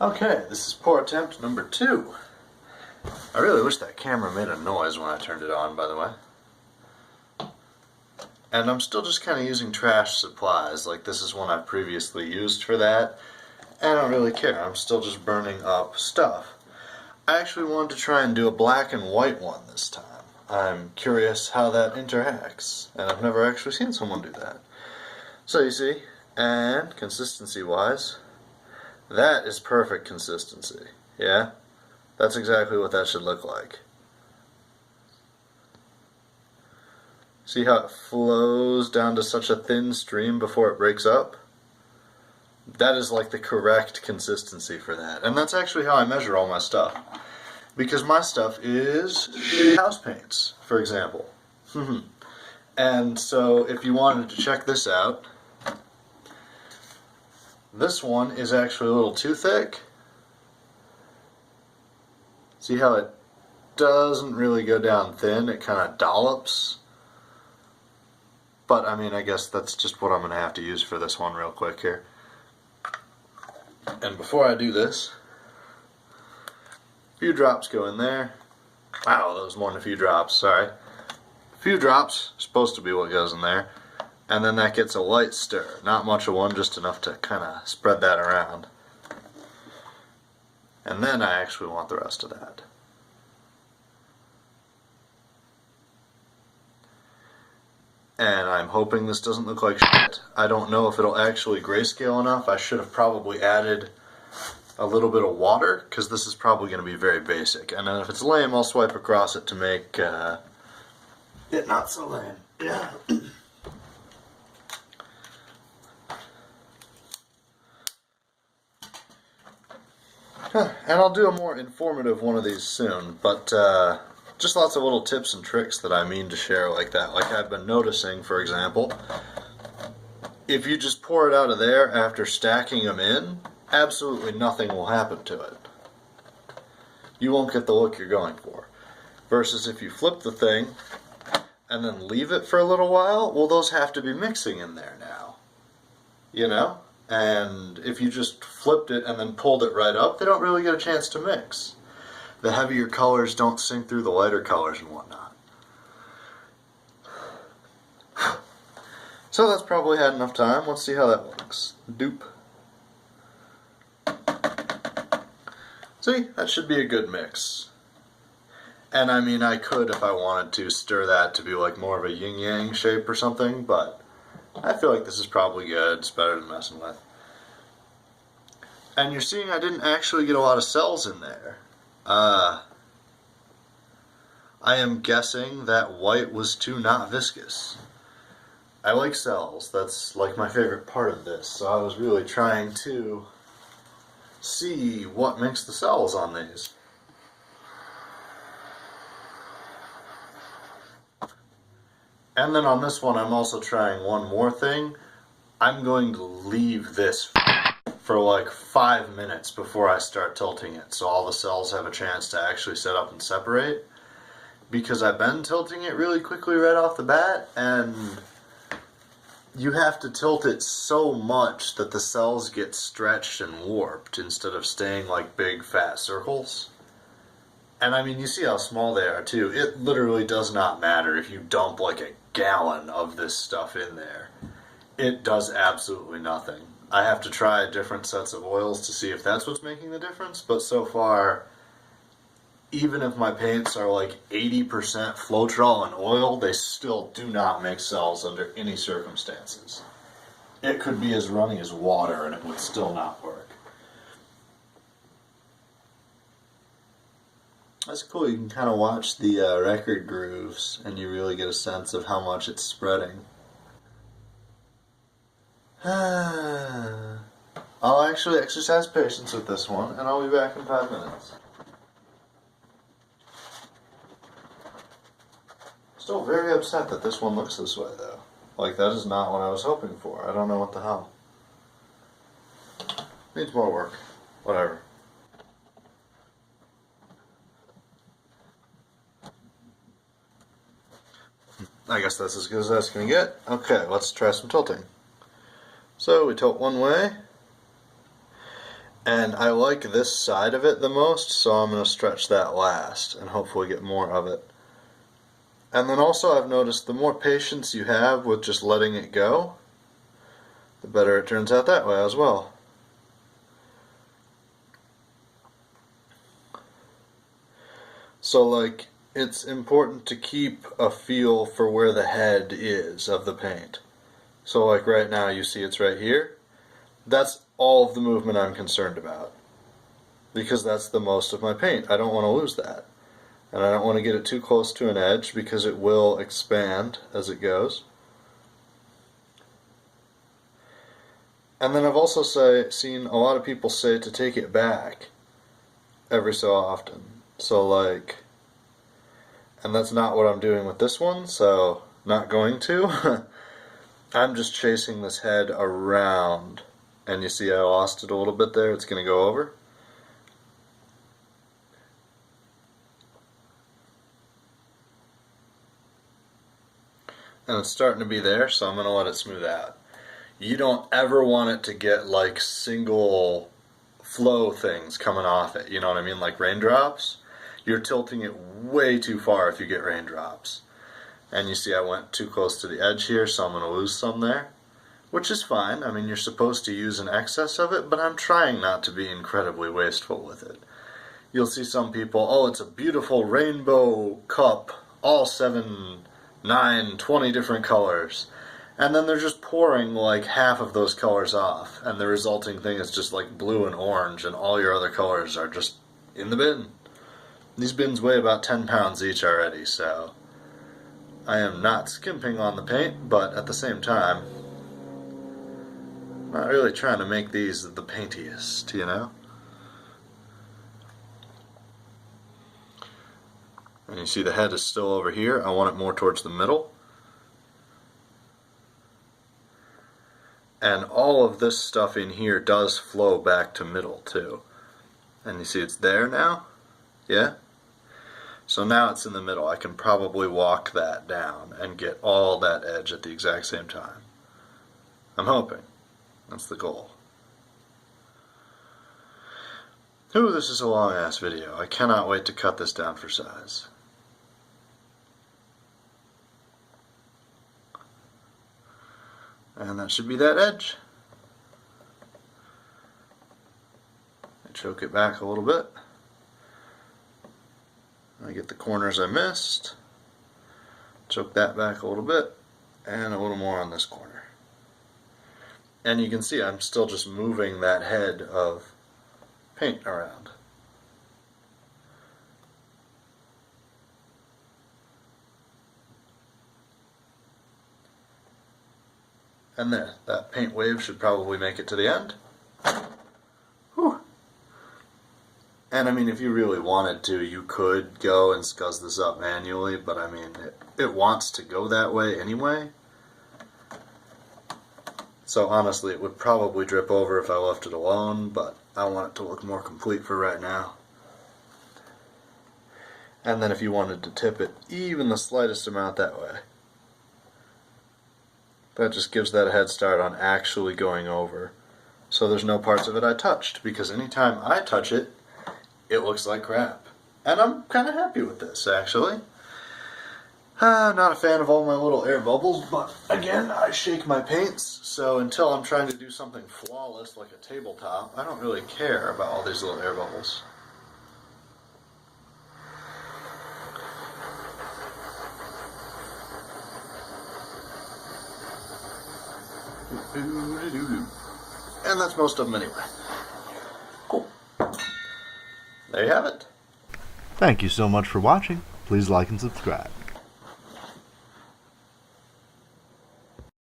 Okay, this is pour attempt number 2. I really wish that camera made a noise when I turned it on, by the way. And I'm still just kind of using trash supplies, like this is one I've previously used for that. And I don't really care, I'm still just burning up stuff. I actually wanted to try and do a black and white one this time. I'm curious how that interacts, and I've never actually seen someone do that. So you see, and consistency-wise, that is perfect consistency, yeah? That's exactly what that should look like. See how it flows down to such a thin stream before it breaks up? That is like the correct consistency for that. And that's actually how I measure all my stuff. Because my stuff is house paints, for example. And so if you wanted to check this out, this one is actually a little too thick. See how it doesn't really go down thin, it kind of dollops. But I mean, I guess that's just what I'm going to have to use for this one real quick here. And before I do this, a few drops go in there. Wow, that was more than a few drops, sorry. A few drops, supposed to be what goes in there. And then that gets a light stir. Not much of one, just enough to kind of spread that around. And then I actually want the rest of that. And I'm hoping this doesn't look like shit. I don't know if it'll actually grayscale enough. I should have probably added a little bit of water, because this is probably going to be very basic. And then if it's lame, I'll swipe across it to make it not so lame. Yeah. And I'll do a more informative one of these soon, but just lots of little tips and tricks that I mean to share like that. Like I've been noticing, for example, if you just pour it out of there after stacking them in, absolutely nothing will happen to it. You won't get the look you're going for. Versus if you flip the thing and then leave it for a little while, well, those have to be mixing in there now. You know? And if you just flipped it and then pulled it right up, they don't really get a chance to mix. The heavier colors don't sink through the lighter colors and whatnot. So that's probably had enough time. Let's see how that works. Doop. See, that should be a good mix. And I mean, I could, if I wanted to, stir that to be like more of a yin-yang shape or something, but I feel like this is probably good. It's better than messing with. And you're seeing I didn't actually get a lot of cells in there. I am guessing that white was too not viscous. I like cells. That's like my favorite part of this. So I was really trying to see what makes the cells on these. And then on this one, I'm also trying one more thing. I'm going to leave this for like 5 minutes before I start tilting it, so all the cells have a chance to actually set up and separate. Because I've been tilting it really quickly right off the bat, and you have to tilt it so much that the cells get stretched and warped instead of staying like big fat circles. And I mean, you see how small they are too. It literally does not matter if you dump like a gallon of this stuff in there. It does absolutely nothing. I have to try different sets of oils to see if that's what's making the difference, but so far, even if my paints are like 80% Floetrol and oil, they still do not make cells under any circumstances. It could be as runny as water and it would still not work. That's cool, you can kind of watch the record grooves and you really get a sense of how much it's spreading. I'll actually exercise patience with this one and I'll be back in 5 minutes. Still very upset that this one looks this way though. Like that is not what I was hoping for. I don't know what the hell. Needs more work. Whatever. I guess that's as good as that's going to get. Okay, let's try some tilting. So we tilt one way, And I like this side of it the most, so I'm going to stretch that last and hopefully get more of it. And then also I've noticed the more patience you have with just letting it go, the better it turns out that way as well. So like, it's important to keep a feel for where the head is of the paint. So like right now you see it's right here. That's all of the movement I'm concerned about, because that's the most of my paint. I don't want to lose that. And I don't want to get it too close to an edge because it will expand as it goes. And then I've also seen a lot of people say to take it back every so often. So like, and that's not what I'm doing with this one, so not going to. I'm just chasing this head around. And you see I lost it a little bit there, it's going to go over. And it's starting to be there, so I'm going to let it smooth out. You don't ever want it to get like single flow things coming off it, you know what I mean, like raindrops. You're tilting it way too far if you get raindrops. And you see I went too close to the edge here, so I'm going to lose some there. Which is fine. I mean, you're supposed to use an excess of it, but I'm trying not to be incredibly wasteful with it. You'll see some people, oh, it's a beautiful rainbow cup, all 7, 9, 20 different colors. And then they're just pouring like half of those colors off, and the resulting thing is just like blue and orange, and all your other colors are just in the bin. These bins weigh about 10 pounds each already, so I am not skimping on the paint, but at the same time, not really trying to make these the paintiest, you know? And you see the head is still over here. I want it more towards the middle. And all of this stuff in here does flow back to middle too. And you see it's there now? Yeah? So now it's in the middle. I can probably walk that down and get all that edge at the exact same time. I'm hoping. That's the goal. Ooh, this is a long-ass video. I cannot wait to cut this down for size. And that should be that edge. I choke it back a little bit. I get the corners I missed. Choke that back a little bit. And a little more on this corner. And you can see I'm still just moving that head of paint around. And there, that paint wave should probably make it to the end. Whew. And I mean, if you really wanted to, you could go and scuzz this up manually, but I mean, it wants to go that way anyway. So honestly, it would probably drip over if I left it alone, but I want it to look more complete for right now. And then if you wanted to tip it even the slightest amount that way, that just gives that a head start on actually going over. So there's no parts of it I touched, because anytime I touch it, it looks like crap. And I'm kind of happy with this, actually. Not a fan of all my little air bubbles, but again, I shake my paints, so until I'm trying to do something flawless like a tabletop, I don't really care about all these little air bubbles. And that's most of them anyway. Cool. There you have it. Thank you so much for watching. Please like and subscribe.